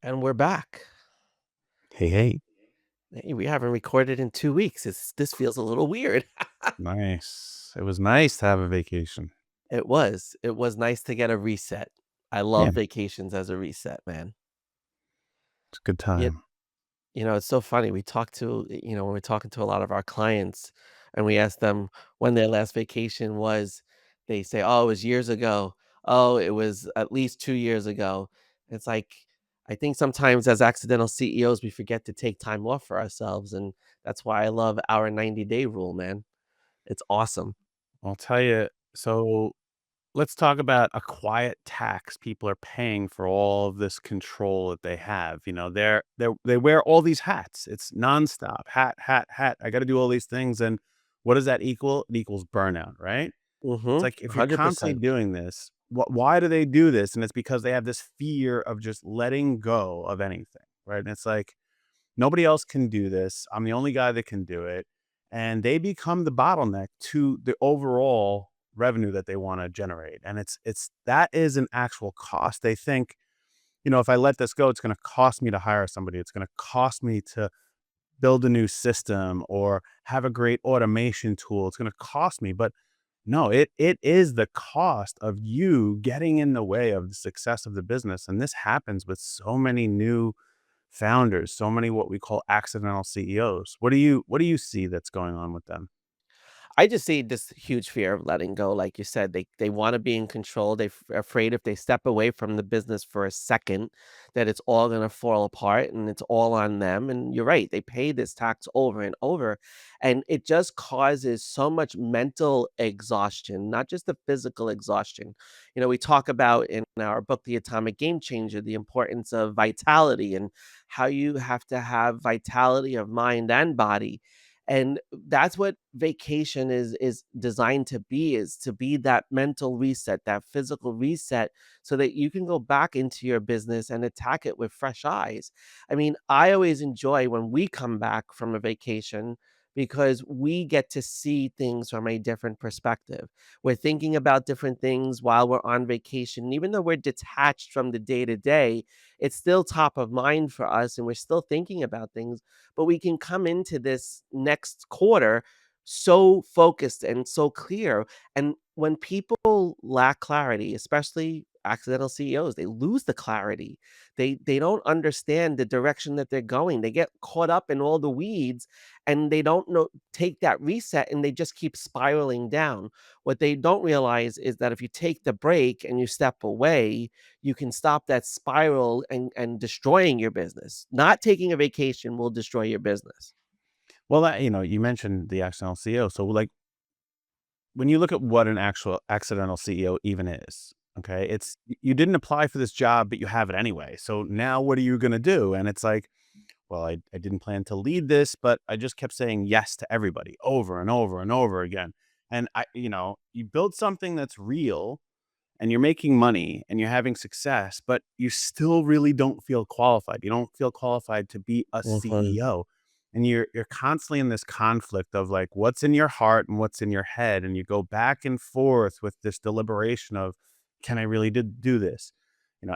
And we're back. Hey, hey. Hey, we haven't recorded in 2 weeks. This feels a little weird. Nice. It was nice to have a vacation. It was. It was nice to get a reset. I Yeah, love vacations as a reset, man. it's a good You time. it's so funny. We talk to when we're talking to a lot of our clients and we ask them when their last vacation was, they say, "Oh, it was years ago. Oh, it was at least 2 years ago." It's like, I think sometimes as accidental CEOs, we forget to take time off for ourselves, and that's why I love our 90-day rule, man. It's awesome. I'll tell you. So let's talk about a quiet tax people are paying for all of this control that they have. They wear all these hats. It's nonstop. Hat, hat, hat. I got to do all these things. And what does that equal? It equals burnout, right? It's Mhm. like if you're constantly 100%. doing this, why do they do this? And it's because they have this fear of just letting go of anything, right? And it's like, nobody else can do this. I'm the only guy that can do it. And they become the bottleneck to the overall revenue that they want to generate. And it's that is an actual cost. They think, if I let this go, it's going to cost me to hire somebody. It's going to cost me to build a new system or have a great automation tool. It's going to cost me. But no, it is the cost of you getting in the way of the success of the business. And this happens with so many new founders, so many what we call accidental CEOs. What do you see that's going on with them? I just see this huge fear of letting go. Like you said, they want to be in control. They're afraid if they step away from the business for a second, that it's all going to fall apart and it's all on them. And you're right, they pay this tax over and over, and it just causes so much mental exhaustion, not just the physical exhaustion. We talk about in our book, The Atomic Game Changer, the importance of vitality and how you have to have vitality of mind and body, and that's what vacation is designed to be, is to be that mental reset, that physical reset, so that you can go back into your business and attack it with fresh eyes. I mean, I always enjoy when we come back from a vacation because we get to see things from a different perspective. We're thinking about different things while we're on vacation. Even though we're detached from the day to day, it's still top of mind for us and we're still thinking about things, but we can come into this next quarter so focused and so clear. And when people lack clarity, especially accidental CEOs, they lose the clarity. They don't understand the direction that they're going. They get caught up in all the weeds and they don't know take that reset and they just keep spiraling down. What they don't realize is that if you take the break and you step away, you can stop that spiral and destroying your business. Not taking a vacation will destroy your business. Well, you mentioned the accidental CEO. So, like, when you look at what an actual accidental CEO even is, okay, you didn't apply for this job, but you have it anyway. So now what are you going to do? And it's like, well, I didn't plan to lead this, but I just kept saying yes to everybody over and over and over again. And you build something that's real and you're making money and you're having success, but you still really don't feel qualified. You don't feel qualified to be a Mhm. CEO. And you're constantly in this conflict of like what's in your heart and what's in your head. And you go back and forth with this deliberation of, can I really do this?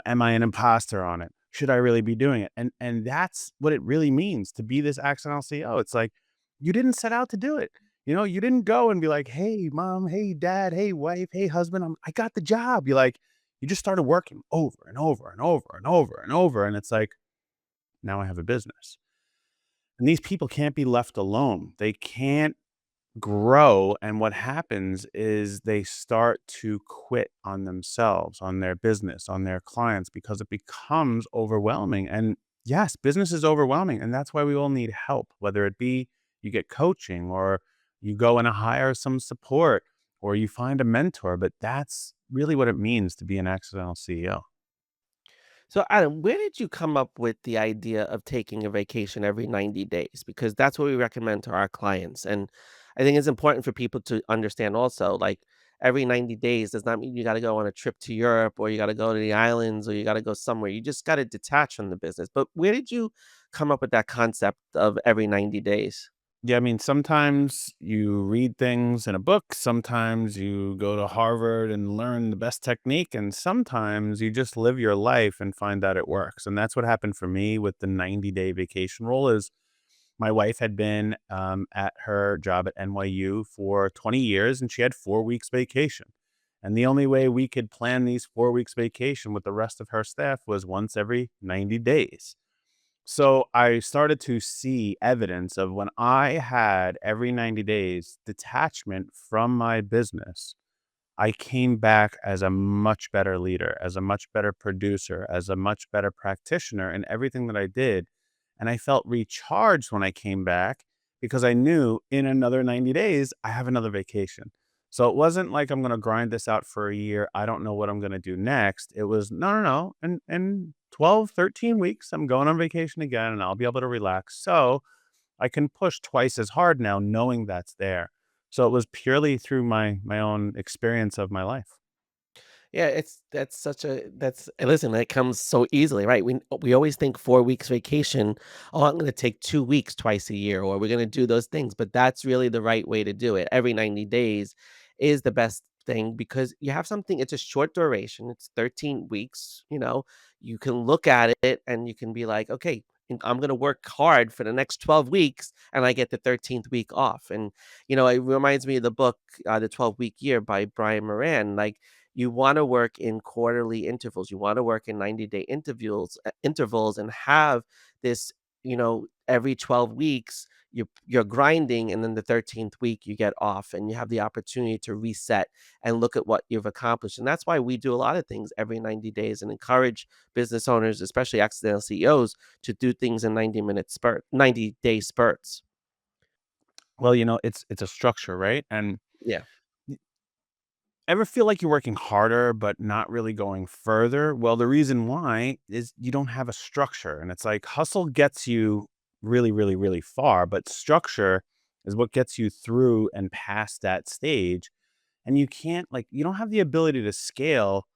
Am I an imposter on it? Should I really be doing it? And that's what it really means to be this accidental CEO. It's like you didn't set out to do it. You didn't go and be like, "Hey, mom. Hey, dad. Hey, wife. Hey, husband. I got the job." You just started working over and over and over and over and over. And it's like, now I have a business. And these people can't be left alone. They can't grow. And what happens is they start to quit on themselves, on their business, on their clients, because it becomes overwhelming. And yes, business is overwhelming. And that's why we all need help, whether it be you get coaching or you go and hire some support or you find a mentor. But that's really what it means to be an accidental CEO. So, Adam, where did you come up with the idea of taking a vacation every 90 days? Because that's what we recommend to our clients. And I think it's important for people to understand also, like, every 90 days does not mean you got to go on a trip to Europe or you got to go to the islands or you got to go somewhere. You just got to detach from the business. But where did you come up with that concept of every 90 days? Yeah, I mean, sometimes you read things in a book, sometimes you go to Harvard and learn the best technique, and sometimes you just live your life and find that it works. And that's what happened for me with the 90-day vacation rule is my wife had been at her job at NYU for 20 years and she had 4 weeks vacation. And the only way we could plan these 4 weeks vacation with the rest of her staff was once every 90 days. So I started to see evidence of when I had every 90 days detachment from my business, I came back as a much better leader, as a much better producer, as a much better practitioner in everything that I did. And I felt recharged when I came back because I knew in another 90 days, I have another vacation. So it wasn't like I'm going to grind this out for a year. I don't know what I'm going to do next. It was no, no, no. In 12, 13 weeks, I'm going on vacation again and I'll be able to relax. So I can push twice as hard now knowing that's there. So it was purely through my own experience of my life. Yeah, that's such a that's listen, that comes so easily, right? We always think 4 weeks vacation. Oh, I'm going to take 2 weeks twice a year, or we're going to do those things. But that's really the right way to do it. Every 90 days is the best thing because you have something. It's a short duration. It's 13 weeks. You can look at it and you can be like, okay, I'm going to work hard for the next 12 weeks, and I get the 13th week off. And it reminds me of the book, The 12-Week Year by Brian Moran. Like you want to work in quarterly intervals. You want to work in 90-day intervals and have this, every 12 weeks you're grinding, and then the 13th week you get off and you have the opportunity to reset and look at what you've accomplished. And that's why we do a lot of things every 90 days and encourage business owners, especially accidental CEOs, to do things in 90-day spurts. Well, it's a structure, right? And Yeah. y- ever feel like you're working harder but not really going further? Well, the reason why is you don't have a structure. And it's like hustle gets you really, really, really far, but structure is what gets you through and past that stage. And you don't have the ability to scale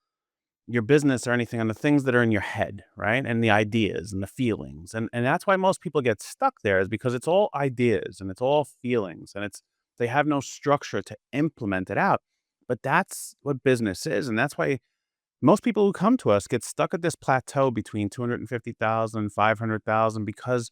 your business or anything on the things that are in your head, right? And the ideas and the feelings. And that's why most people get stuck there is because it's all ideas and it's all feelings and they have no structure to implement it out. But that's what business is. And that's why most people who come to us get stuck at this plateau between 250,000, 500,000 because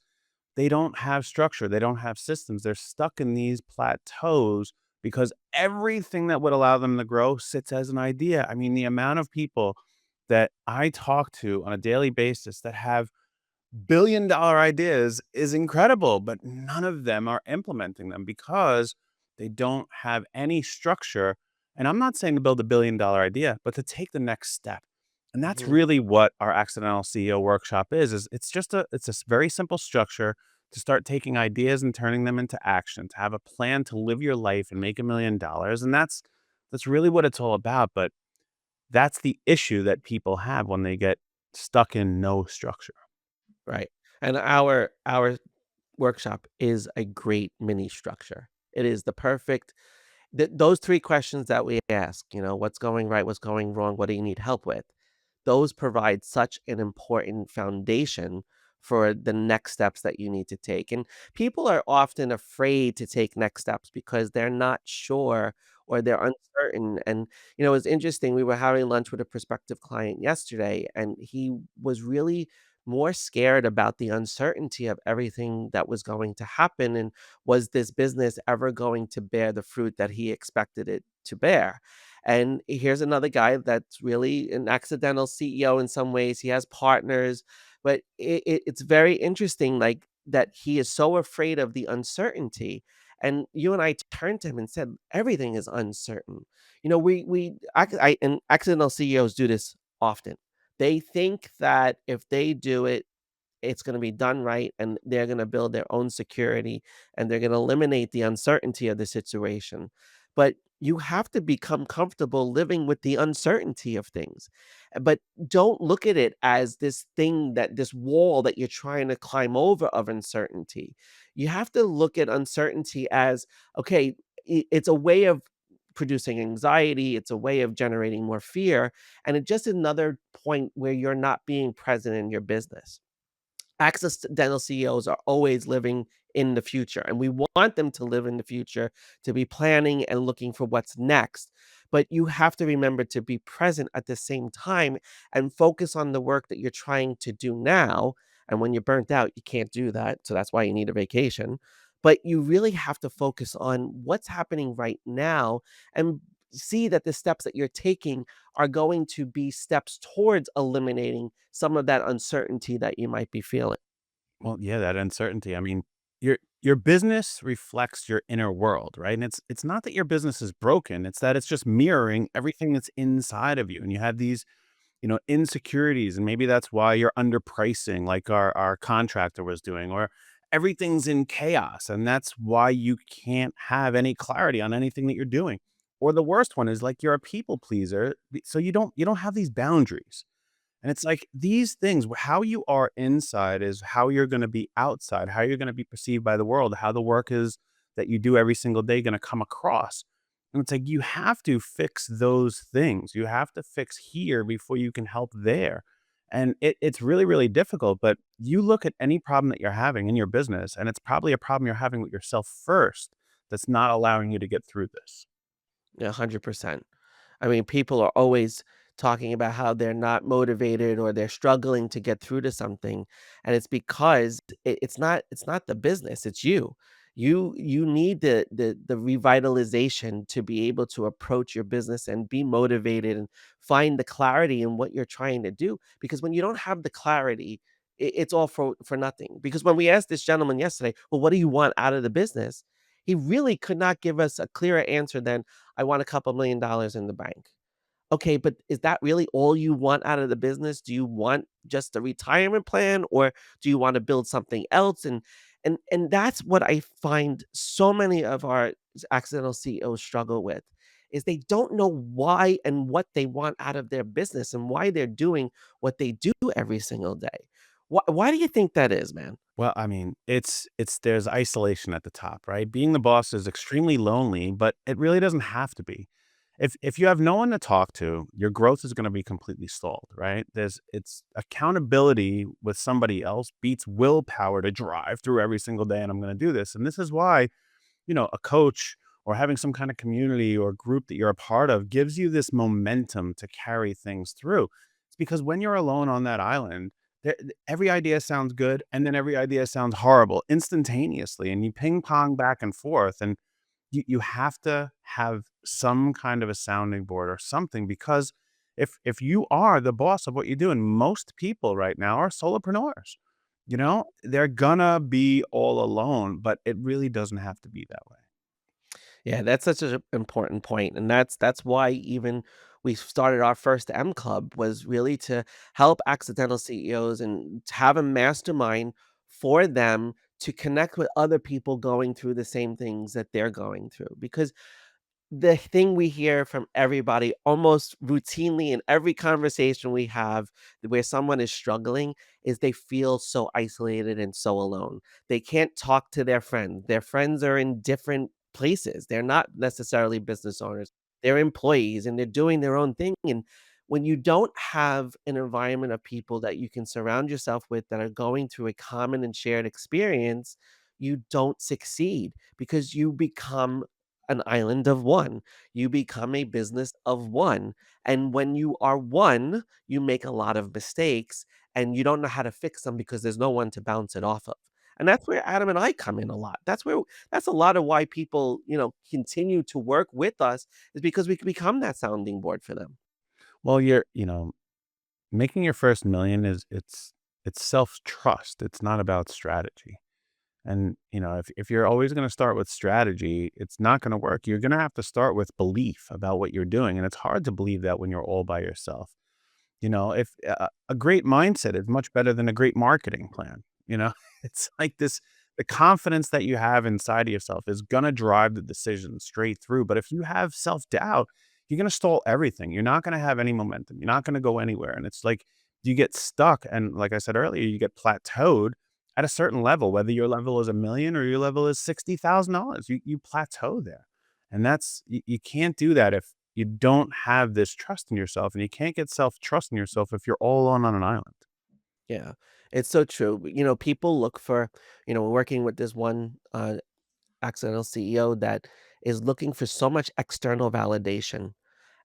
they don't have structure, they don't have systems. They're stuck in these plateaus because everything that would allow them to grow sits as an idea. I mean, the amount of people that I talk to on a daily basis that have billion-dollar ideas is incredible, but none of them are implementing them because they don't have any structure. And I'm not saying to build a billion-dollar idea, but to take the next step. And that's Mhm. really what our accidental CEO workshop is it's a very simple structure to start taking ideas and turning them into action, to have a plan to live your life and make $1 million. And that's really what it's all about. But that's the issue that people have when they get stuck in no structure. Right. And our workshop is a great mini structure. It is the perfect those 3 questions that we ask, what's going right, what's going wrong, what do you need help with? Those provide such an important foundation for the next steps that you need to take. And people are often afraid to take next steps because they're not sure or they're uncertain. And, it's interesting. We were having lunch with a prospective client yesterday, and he was really more scared about the uncertainty of everything that was going to happen. And was this business ever going to bear the fruit that he expected it to bear? And here's another guy that's really an accidental CEO in some ways. He has partners, but it's very interesting, like that he is so afraid of the uncertainty. And you and I turned to him and said, everything is uncertain. And accidental CEOs do this often. They think that if they do it, it's gonna be done right, and they're gonna build their own security, and they're gonna eliminate the uncertainty of the situation. But you have to become comfortable living with the uncertainty of things. But don't look at it as this wall that you're trying to climb over of uncertainty. You have to look at uncertainty as, okay, it's a way of producing anxiety, it's a way of generating more fear, and it's just another point where you're not being present in your business. Accidental CEOs are always living in the future, and we want them to live in the future, to be planning and looking for what's next. But you have to remember to be present at the same time and focus on the work that you're trying to do now. And when you're burnt out, you can't do that. So that's why you need a vacation. But you really have to focus on what's happening right now and see that the steps that you're taking are going to be steps towards eliminating some of that uncertainty that you might be feeling. Well, yeah, that uncertainty. I mean, your business reflects your inner world, right? And it's not that your business is broken, it's that it's just mirroring everything that's inside of you. And you have these, insecurities, and maybe that's why you're underpricing like our contractor was doing, or everything's in chaos, and that's why you can't have any clarity on anything that you're doing. Or the worst one is like you're a people pleaser, so you don't have these boundaries. And it's like these things, how you are inside is how you're gonna be outside, how you're gonna be perceived by the world, how the work is that you do every single day gonna come across. And it's like you have to fix those things. You have to fix here before you can help there. And it's really, really difficult. But you look at any problem that you're having in your business, and it's probably a problem you're having with yourself first that's not allowing you to get through this. Yeah, 100%. I mean, people are always talking about how they're not motivated or they're struggling to get through to something, and it's because it's not the business, it's you. You need the revitalization to be able to approach your business and be motivated and find the clarity in what you're trying to do, because when you don't have the clarity, it's all for nothing. Because when we asked this gentleman yesterday, "Well, what do you want out of the business?" He really could not give us a clearer answer than, "I want a couple $1,000,000 in the bank." Okay, but is that really all you want out of the business? Do you want just a retirement plan, or do you wanna build something else? And that's what I find so many of our accidental CEOs struggle with, is they don't know why and what they want out of their business and why they're doing what they do every single day. Why do you think that is, man? Well, I mean, it's there's isolation at the top, right? Being the boss is extremely lonely, but it really doesn't have to be. If you have no one to talk to, your growth is going to be completely stalled, right? There's it's accountability with somebody else beats willpower to drive through every single day, and I'm going to do this. And this is why, a coach or having some kind of community or group that you're a part of gives you this momentum to carry things through. It's because when you're alone on that island, every idea sounds good and then every idea sounds horrible instantaneously. And you ping pong back and forth. And you have to have some kind of a sounding board or something, because if you are the boss of what you do, and most people right now are solopreneurs, they're gonna be all alone, but it really doesn't have to be that way. Yeah, that's such an important point, and that's why even we started our first M Club, was really to help accidental CEOs and to have a mastermind for them to connect with other people going through the same things that they're going through. Because the thing we hear from everybody almost routinely in every conversation we have where someone is struggling is they feel so isolated and so alone. They can't talk to their friends. Their friends are in different places. They're not necessarily business owners. They're employees and they're doing their own thing. And when you don't have an environment of people that you can surround yourself with that are going through a common and shared experience, you don't succeed because you become an island of one. You become a business of one. And when you are one, you make a lot of mistakes and you don't know how to fix them because there's no one to bounce it off of. And that's where Adam and I come in a lot. That's a lot of why people, continue to work with us, is because we can become that sounding board for them. Well, making your first million it's self-trust. It's not about strategy. And, if you're always going to start with strategy, it's not going to work. You're going to have to start with belief about what you're doing. And it's hard to believe that when you're all by yourself. If a great mindset is much better than a great marketing plan, it's like the confidence that you have inside of yourself is going to drive the decision straight through. But if you have self doubt, you're going to stall everything. You're not going to have any momentum. You're not going to go anywhere. And it's like you get stuck. And like I said earlier, you get plateaued at a certain level, whether your level is 1 million or your level is $60,000, you plateau there. And you can't do that if you don't have this trust in yourself, and you can't get self trust in yourself if you're all alone on an island. Yeah. It's so true. People look for, we're working with this one accidental CEO that is looking for so much external validation.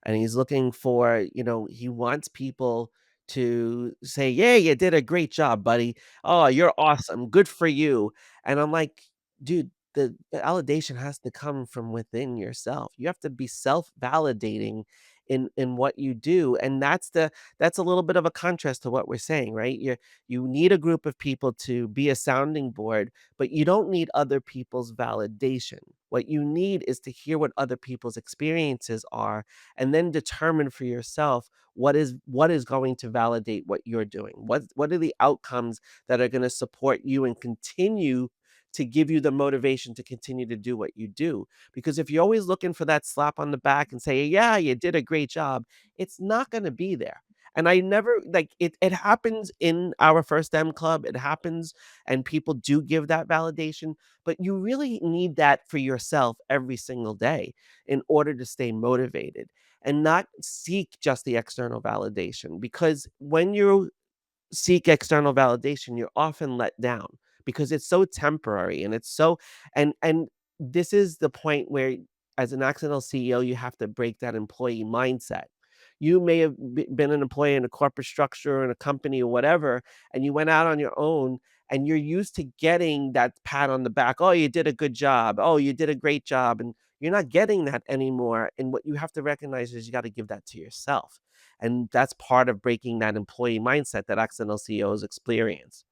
And he's looking for, he wants people to say, "Yeah, you did a great job, buddy. Oh, you're awesome. Good for you." And I'm like, dude, the validation has to come from within yourself. You have to be self-validating in what you do. And that's a little bit of a contrast to what we're saying, right? You need a group of people to be a sounding board, but you don't need other people's validation. What you need is to hear what other people's experiences are and then determine for yourself what is going to validate what you're doing. What are the outcomes that are going to support you and continue to give you the motivation to continue to do what you do? Because if you're always looking for that slap on the back and say, "Yeah, you did a great job," it's not going to be there. And I never like it happens in our first M club. It happens and people do give that validation, but you really need that for yourself every single day in order to stay motivated and not seek just the external validation. Because when you seek external validation, you're often let down because it's so temporary and it's so and this is the point where as an accidental CEO, you have to break that employee mindset. You may have been an employee in a corporate structure in a company or whatever, and you went out on your own and you're used to getting that pat on the back. Oh, you did a good job. Oh, you did a great job. And you're not getting that anymore. And what you have to recognize is you got to give that to yourself. And that's part of breaking that employee mindset that accidental CEOs experience.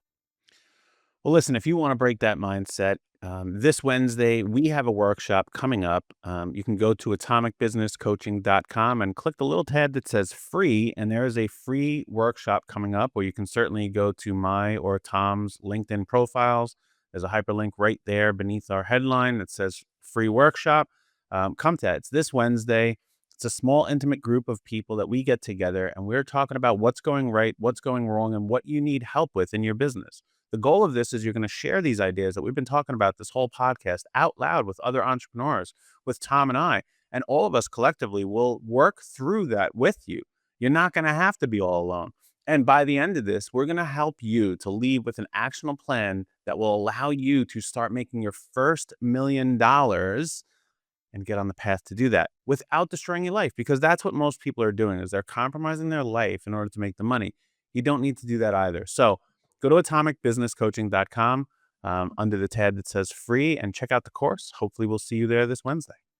Well, listen, if you want to break that mindset, this Wednesday, we have a workshop coming up. You can go to atomicbusinesscoaching.com and click the little tab that says free. And there is a free workshop coming up where you can certainly go to my or Tom's LinkedIn profiles. There's a hyperlink right there beneath our headline that says free workshop. Come to that. It's this Wednesday. It's a small, intimate group of people that we get together and we're talking about what's going right, what's going wrong, and what you need help with in your business. The goal of this is you're going to share these ideas that we've been talking about this whole podcast out loud with other entrepreneurs, with Tom and I, and all of us collectively will work through that with you. You're not going to have to be all alone. And by the end of this, we're going to help you to leave with an actionable plan that will allow you to start making your first $1 million and get on the path to do that without destroying your life, because that's what most people are doing is they're compromising their life in order to make the money. You don't need to do that either. So go to atomicbusinesscoaching.com under the tab that says free and check out the course. Hopefully we'll see you there this Wednesday.